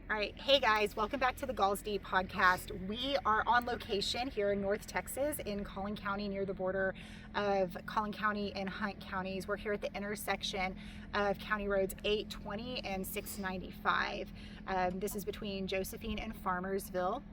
All right, hey guys, welcome back to the Gall's podcast. We are on location here in North Texas in Collin County near the border of Collin County and Hunt counties. We're here at the intersection of County Roads 820 and 695. This is between Josephine and Farmersville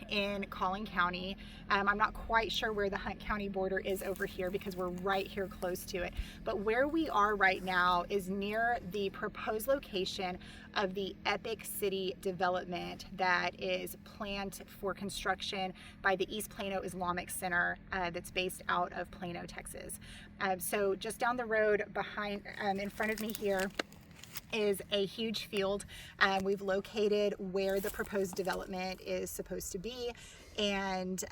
in Collin County. I'm not quite sure where the Hunt County border is over here because we're right here close to it. But where we are right now is near the proposed location of the Epic City development that is planned for construction by the East Plano Islamic Center that's based out of Plano, Texas. So just down the road behind, in front of me here, is a huge field. We've located where the proposed development is supposed to be and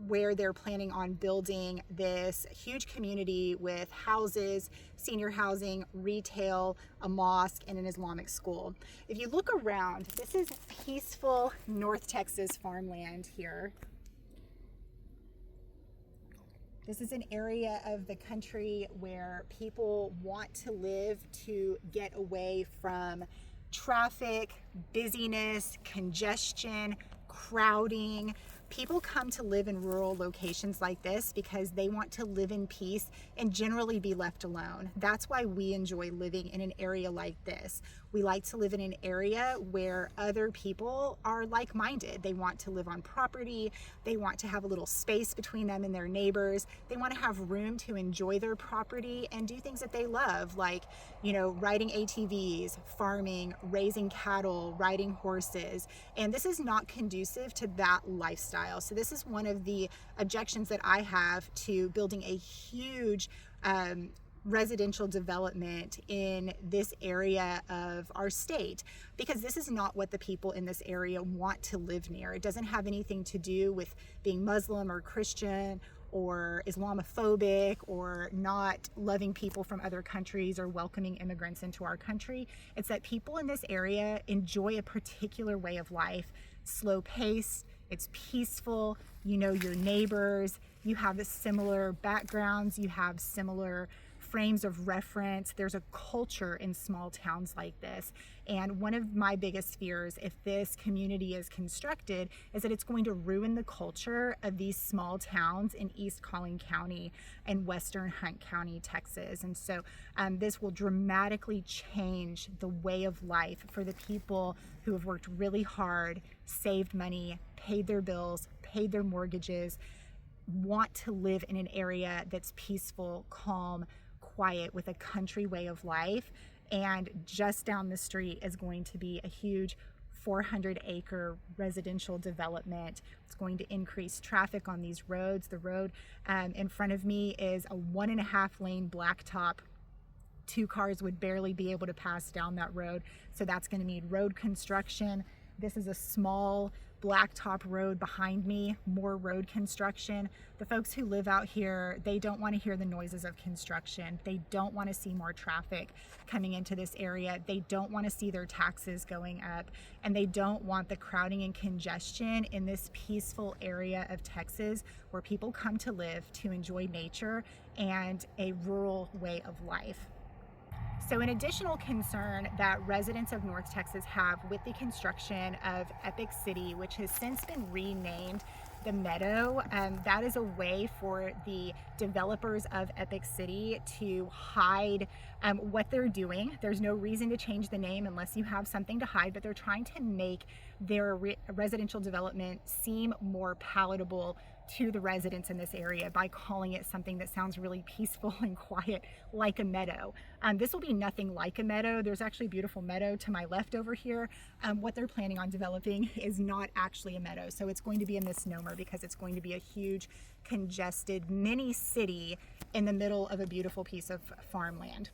where they're planning on building this huge community with houses, senior housing, retail, a mosque, and an Islamic school. If you look around, this is peaceful North Texas farmland here. This is an area of the country where people want to live to get away from traffic, busyness, congestion, crowding. People come to live in rural locations like this because they want to live in peace and generally be left alone. That's why we enjoy living in an area like this. We like to live in an area where other people are like-minded. They want to live on property. They want to have a little space between them and their neighbors. They want to have room to enjoy their property and do things that they love, like, riding ATVs, farming, raising cattle, riding horses. And this is not conducive to that lifestyle. So this is one of the objections that I have to building a huge residential development in this area of our state, because this is not what the people in this area want to live near. It doesn't have anything to do with being Muslim or Christian or Islamophobic or not loving people from other countries or welcoming immigrants into our country. It's that people in this area enjoy a particular way of life, slow paced, it's peaceful, you know your neighbors, you have similar backgrounds, you have similar frames of reference. There's a culture in small towns like this. And one of my biggest fears, if this community is constructed, is that it's going to ruin the culture of these small towns in East Collin County and Western Hunt County, Texas. And so this will dramatically change the way of life for the people who have worked really hard, saved money, paid their bills, paid their mortgages, want to live in an area that's peaceful, calm, quiet, with a country way of life. And just down the street is going to be a huge 400-acre residential development. It's going to increase traffic on these roads. The road in front of me is a 1.5-lane blacktop. 2 cars would barely be able to pass down that road. So that's going to need road construction. This is a small blacktop road behind me, more road construction. The folks who live out here, they don't want to hear the noises of construction. They don't want to see more traffic coming into this area. They don't want to see their taxes going up, and they don't want the crowding and congestion in this peaceful area of Texas where people come to live to enjoy nature and a rural way of life. So an additional concern that residents of North Texas have with the construction of Epic City, which has since been renamed the Meadow, that is a way for the developers of Epic City to hide what they're doing. There's no reason to change the name unless you have something to hide, but they're trying to make their residential development seem more palatable to the residents in this area by calling it something that sounds really peaceful and quiet, like a meadow. This will be nothing like a meadow. There's actually a beautiful meadow to my left over here. What they're planning on developing is not actually a meadow, so it's going to be a misnomer because it's going to be a huge, congested mini city in the middle of a beautiful piece of farmland.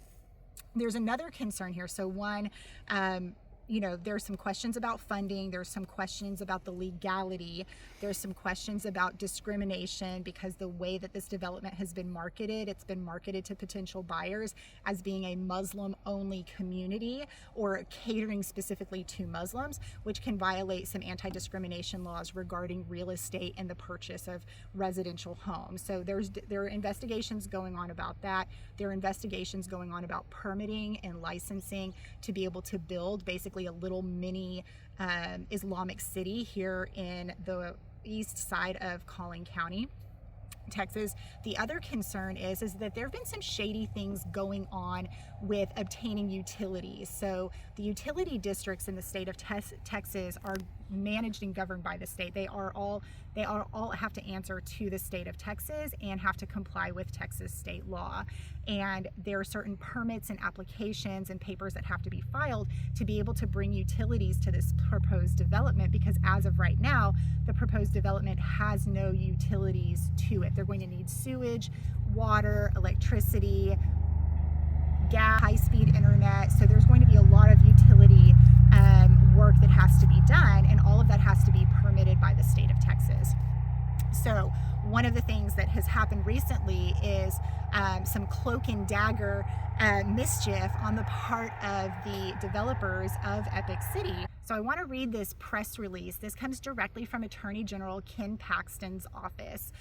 There's another concern here. So one, there's some questions about funding. There's some questions about the legality. There's some questions about discrimination because the way that this development has been marketed, it's been marketed to potential buyers as being a Muslim-only community or catering specifically to Muslims, which can violate some anti-discrimination laws regarding real estate and the purchase of residential homes. So there are investigations going on about that. There are investigations going on about permitting and licensing to be able to build basically basically a little mini Islamic city here in the east side of Collin County, Texas. The other concern is that there have been some shady things going on with obtaining utilities. So the utility districts in the state of Texas are managed and governed by the state. They all have to answer to the state of Texas and have to comply with Texas state law. And there are certain permits and applications and papers that have to be filed to be able to bring utilities to this proposed development, because as of right now, the proposed development has no utilities to it. They're going to need sewage, water, electricity, gas, high-speed internet. So there's going to be a lot of utility work that has to be done, and all of that has to be permitted by the state of Texas. So one of the things that has happened recently is some cloak and dagger mischief on the part of the developers of Epic City. So I want to read this press release. This comes directly from Attorney General Ken Paxton's office.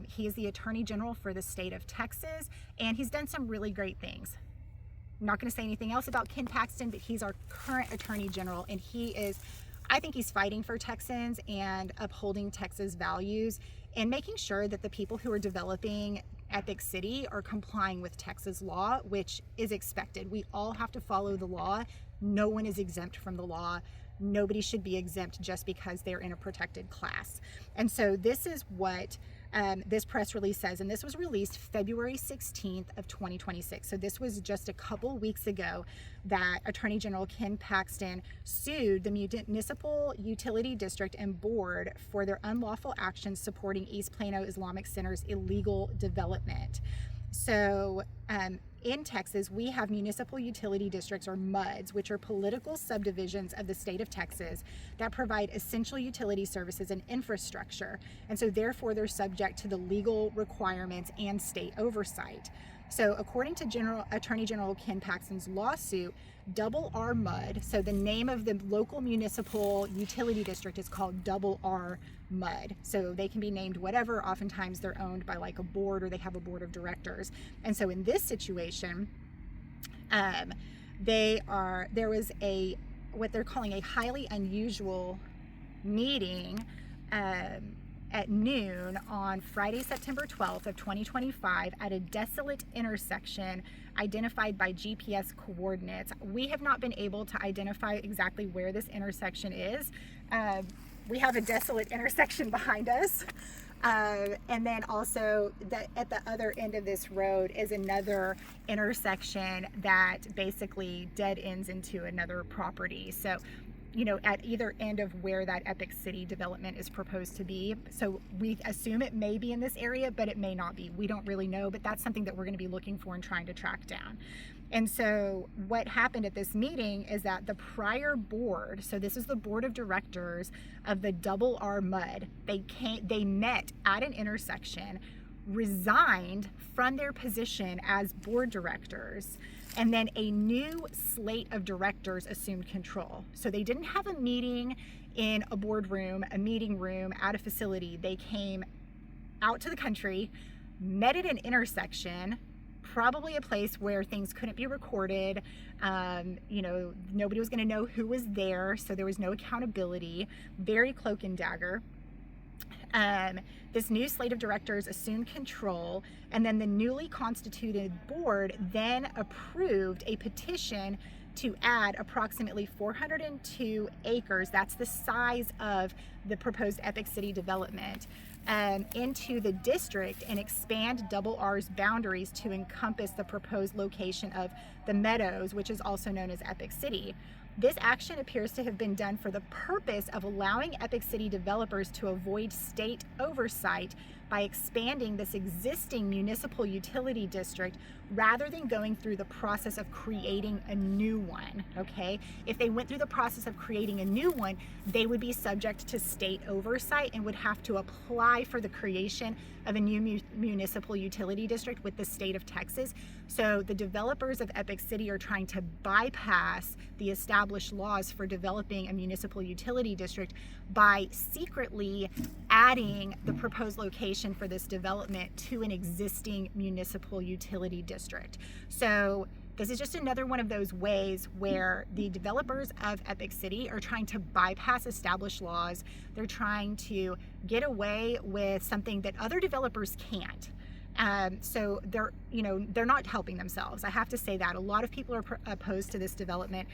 He is the Attorney General for the state of Texas, and he's done some really great things. I'm not going to say anything else about Ken Paxton, but he's our current Attorney General, and I think he's fighting for Texans and upholding Texas values and making sure that the people who are developing Epic City are complying with Texas law, which is expected. We all have to follow the law. No one is exempt from the law. Nobody should be exempt just because they're in a protected class. And so this is what this press release says, and this was released February 16th of 2026. So this was just a couple weeks ago that Attorney General Ken Paxton sued the Municipal Utility District and Board for their unlawful actions supporting East Plano Islamic Center's illegal development. So in Texas, we have municipal utility districts, or MUDs, which are political subdivisions of the state of Texas that provide essential utility services and infrastructure. And so therefore, they're subject to the legal requirements and state oversight. So according to Attorney General Ken Paxton's lawsuit, Double R MUD, so the name of the local municipal utility district is called Double R MUD. So they can be named whatever. Oftentimes they're owned by like a board, or they have a board of directors. And so in this situation, there was what they're calling a highly unusual meeting at noon on Friday, September 12th of 2025 at a desolate intersection identified by GPS coordinates. We have not been able to identify exactly where this intersection is. We have a desolate intersection behind us. And then also at the other end of this road is another intersection that basically dead ends into another property. So, at either end of where that Epic City development is proposed to be. So we assume it may be in this area, but it may not be. We don't really know, but that's something that we're going to be looking for and trying to track down. And so what happened at this meeting is that the prior board, so this is the board of directors of the Double R MUD, they met at an intersection, resigned from their position as board directors, and then a new slate of directors assumed control. So they didn't have a meeting in a boardroom, a meeting room, at a facility. They came out to the country, met at an intersection, probably a place where things couldn't be recorded. Nobody was going to know who was there, so there was no accountability. Very cloak and dagger. This new slate of directors assumed control, and then the newly constituted board then approved a petition to add approximately 402 acres, that's the size of the proposed Epic City development, into the district and expand Double R's boundaries to encompass the proposed location of the Meadows, which is also known as Epic City. This action appears to have been done for the purpose of allowing Epic City developers to avoid state oversight by expanding this existing municipal utility district rather than going through the process of creating a new one, okay? If they went through the process of creating a new one, they would be subject to state oversight and would have to apply for the creation of a new municipal utility district with the state of Texas. So the developers of Epic City are trying to bypass the established laws for developing a municipal utility district by secretly adding the proposed location for this development to an existing municipal utility district. So this is just another one of those ways where the developers of Epic City are trying to bypass established laws. They're trying to get away with something that other developers can't. So they're not helping themselves. I have to say that. A lot of people are opposed to this development.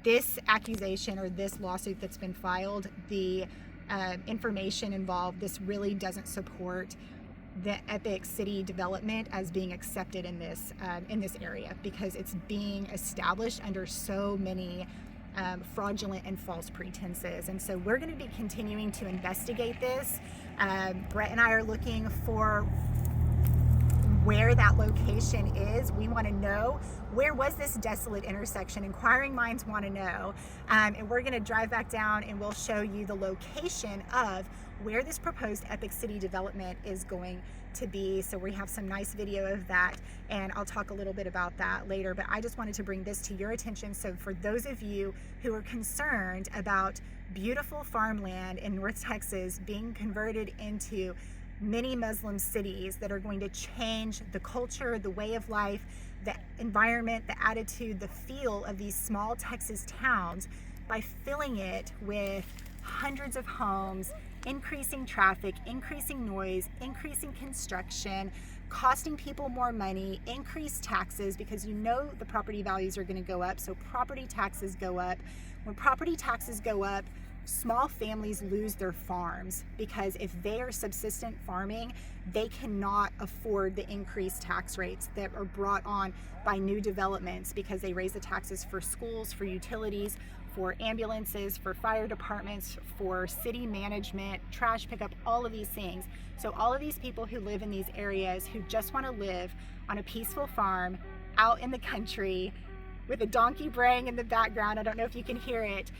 This accusation or this lawsuit that's been filed, the information involved, this really doesn't support the Epic City development as being accepted in this area, because it's being established under so many fraudulent and false pretenses. And so we're going to be continuing to investigate this. Brett and I are looking for where that location is. We want to know, where was this desolate intersection? Inquiring minds want to know. And we're going to drive back down and we'll show you the location of where this proposed Epic City development is going to be. So we have some nice video of that, and I'll talk a little bit about that later. But I just wanted to bring this to your attention. So for those of you who are concerned about beautiful farmland in North Texas being converted into many Muslim cities that are going to change the culture, the way of life, the environment, the attitude, the feel of these small Texas towns by filling it with hundreds of homes, increasing traffic, increasing noise, increasing construction, costing people more money, increased taxes, because the property values are going to go up, so property taxes go up. When property taxes go up, small families lose their farms, because if they are subsistent farming, they cannot afford the increased tax rates that are brought on by new developments, because they raise the taxes for schools, for utilities, for ambulances, for fire departments, for city management, trash pickup, all of these things. So all of these people who live in these areas who just want to live on a peaceful farm out in the country with a donkey braying in the background, I don't know if you can hear it,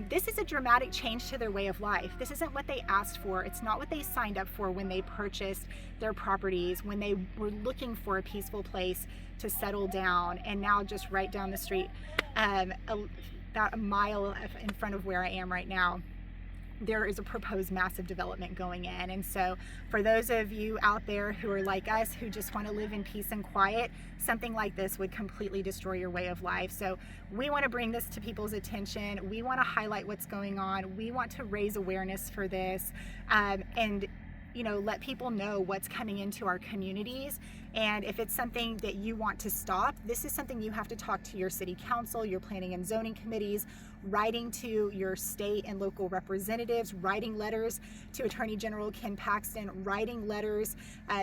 this is a dramatic change to their way of life. This isn't what they asked for. It's not what they signed up for when they purchased their properties, when they were looking for a peaceful place to settle down. And now just right down the street, about a mile in front of where I am right now, there is a proposed massive development going in. And so for those of you out there who are like us, who just want to live in peace and quiet, something like this would completely destroy your way of life. So we want to bring this to people's attention. We want to highlight what's going on. We want to raise awareness for this, and let people know what's coming into our communities. And if it's something that you want to stop, this is something you have to talk to your city council, your planning and zoning committees, writing to your state and local representatives, writing letters to Attorney General Ken Paxton, writing letters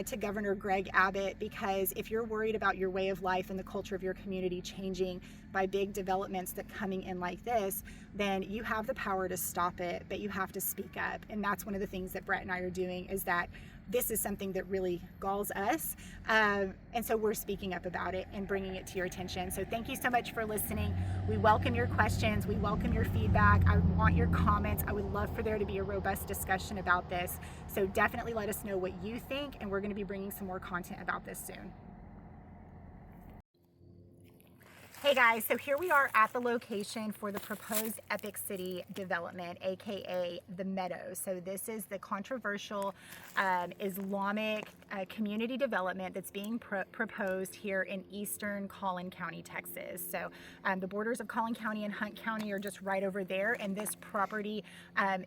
to Governor Greg Abbott, because if you're worried about your way of life and the culture of your community changing by big developments that coming in like this, then you have the power to stop it, but you have to speak up. And that's one of the things that Brett and I are doing, is that this is something that really galls us. And so we're speaking up about it and bringing it to your attention. So thank you so much for listening. We welcome your questions. We welcome your feedback. I want your comments. I would love for there to be a robust discussion about this. So definitely let us know what you think, and we're going to be bringing some more content about this soon. Hey guys, so here we are at the location for the proposed Epic City development, aka the Meadows. So this is the controversial Islamic community development that's being proposed here in eastern Collin County, Texas. So the borders of Collin County and Hunt County are just right over there, and this property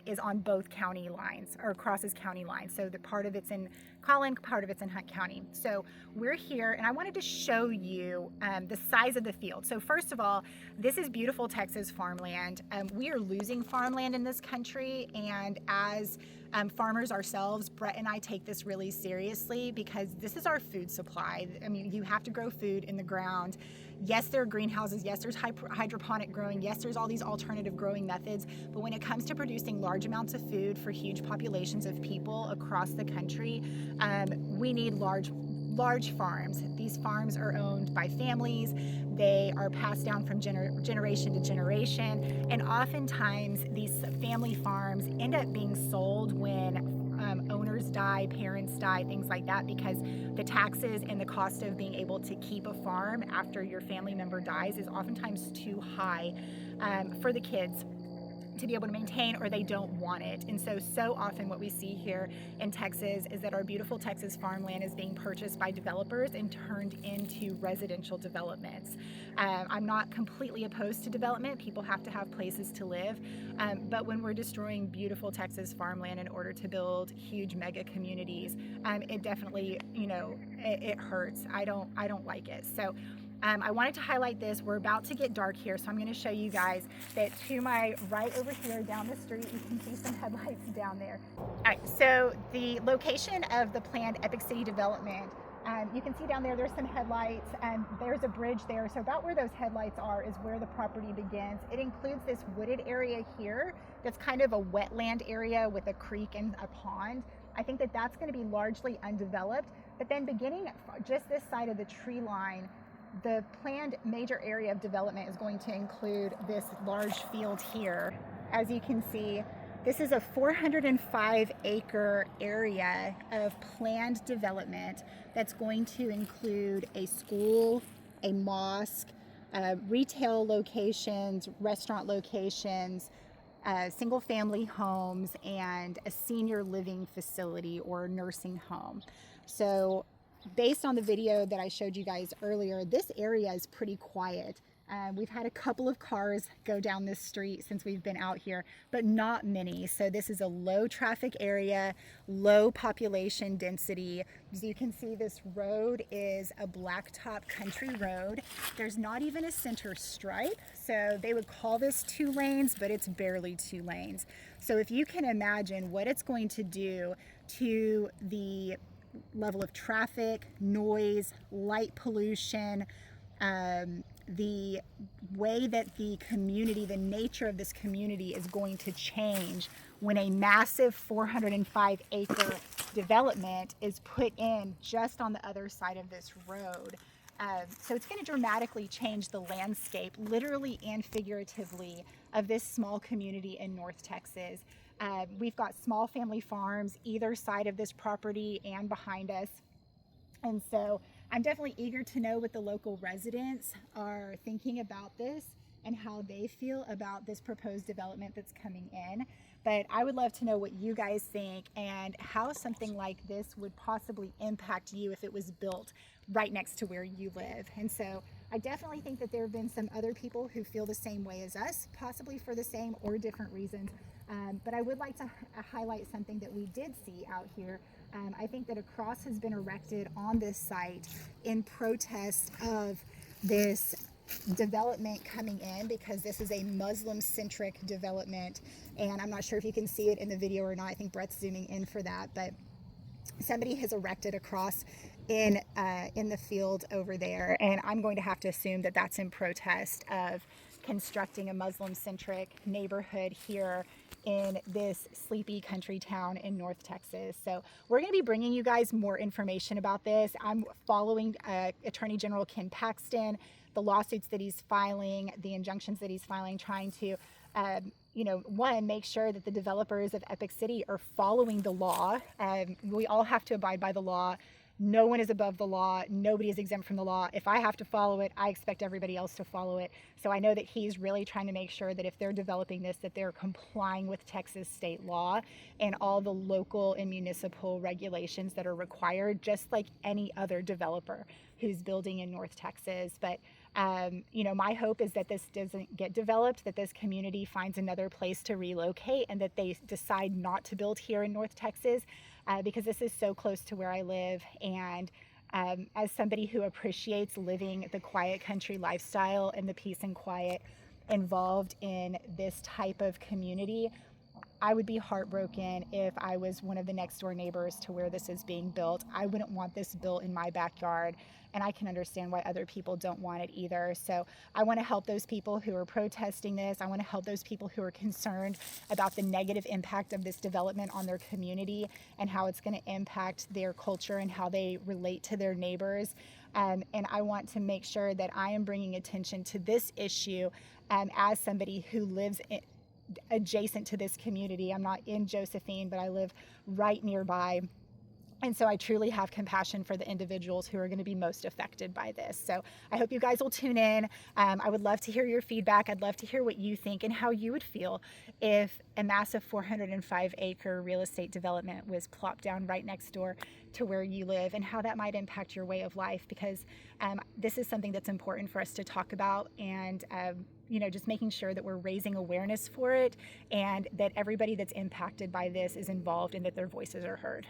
is on both county lines, or crosses county lines. So the part of it's in Collin, part of it's in Hunt County. So we're here, and I wanted to show you the size of the field. So first of all, this is beautiful Texas farmland. We are losing farmland in this country, and as farmers ourselves, Brett and I take this really seriously, because this is our food supply. I mean, you have to grow food in the ground. Yes, there are greenhouses. Yes, there's hydroponic growing. Yes, there's all these alternative growing methods. But when it comes to producing large amounts of food for huge populations of people across the country, we need large farms. These farms are owned by families. They are passed down from generation to generation. And oftentimes these family farms end up being sold when owners die, parents die, things like that, because the taxes and the cost of being able to keep a farm after your family member dies is oftentimes too high for the kids. to be able to maintain, or they don't want it. And so often what we see here in Texas is that our beautiful Texas farmland is being purchased by developers and turned into residential developments. I'm not completely opposed to development. People have to have places to live. But when we're destroying beautiful Texas farmland in order to build huge mega communities, it definitely, it hurts. I don't like it. So I wanted to highlight this. We're about to get dark here, so I'm going to show you guys that to my right over here down the street, you can see some headlights down there. All right, so the location of the planned Epic City development, you can see down there, there's some headlights, and there's a bridge there. So about where those headlights are is where the property begins. It includes this wooded area here that's kind of a wetland area with a creek and a pond. I think that that's going to be largely undeveloped, but then beginning just this side of the tree line, the planned major area of development is going to include this large field here. As you can see, this is a 405-acre area of planned development that's going to include a school, a mosque, retail locations, restaurant locations, single-family homes, and a senior living facility or nursing home. So based on the video that I showed you guys earlier, this area is pretty quiet. We've had a couple of cars go down this street since we've been out here, but not many. So this is a low traffic area, low population density. As you can see, this road is a blacktop country road. There's not even a center stripe. So they would call this 2 lanes, but it's barely 2 lanes. So if you can imagine what it's going to do to the level of traffic, noise, light pollution, the way that the community, the nature of this community is going to change when a massive 405-acre development is put in just on the other side of this road. So it's going to dramatically change the landscape, literally and figuratively, of this small community in North Texas. We've got small family farms either side of this property and behind us. And so I'm definitely eager to know what the local residents are thinking about this and how they feel about this proposed development that's coming in. But I would love to know what you guys think and how something like this would possibly impact you if it was built right next to where you live. And so I definitely think that there have been some other people who feel the same way as us, possibly for the same or different reasons. But I would like to highlight something that we did see out here. I think that a cross has been erected on this site in protest of this development coming in, because this is a Muslim-centric development, and I'm not sure if you can see it in the video or not. I think Brett's zooming in for that, but somebody has erected a cross in the field over there, and I'm going to have to assume that that's in protest of constructing a Muslim-centric neighborhood here in this sleepy country town in North Texas. So we're going to be bringing you guys more information about this. I'm following Attorney General Ken Paxton, the lawsuits that he's filing, the injunctions that he's filing, trying to one, make sure that the developers of Epic City are following the law. We all have to abide by the law. No one is above the law. Nobody is exempt from the law. If I have to follow it, I expect everybody else to follow it. So I know that he's really trying to make sure that if they're developing this, that they're complying with Texas state law and all the local and municipal regulations that are required, just like any other developer who's building in North Texas. But my hope is that this doesn't get developed, that this community finds another place to relocate, and that they decide not to build here in North Texas, because this is so close to where I live. And as somebody who appreciates living the quiet country lifestyle and the peace and quiet involved in this type of community, I would be heartbroken if I was one of the next door neighbors to where this is being built. I wouldn't want this built in my backyard, and I can understand why other people don't want it either. So I want to help those people who are protesting this. I want to help those people who are concerned about the negative impact of this development on their community and how it's going to impact their culture and how they relate to their neighbors. And I want to make sure that I am bringing attention to this issue as somebody who lives adjacent to this community. I'm not in Josephine, but I live right nearby. And so I truly have compassion for the individuals who are going to be most affected by this. So I hope you guys will tune in. I would love to hear your feedback. I'd love to hear what you think and how you would feel if a massive 405-acre real estate development was plopped down right next door to where you live, and how that might impact your way of life, because this is something that's important for us to talk about, and just making sure that we're raising awareness for it, and that everybody that's impacted by this is involved and that their voices are heard.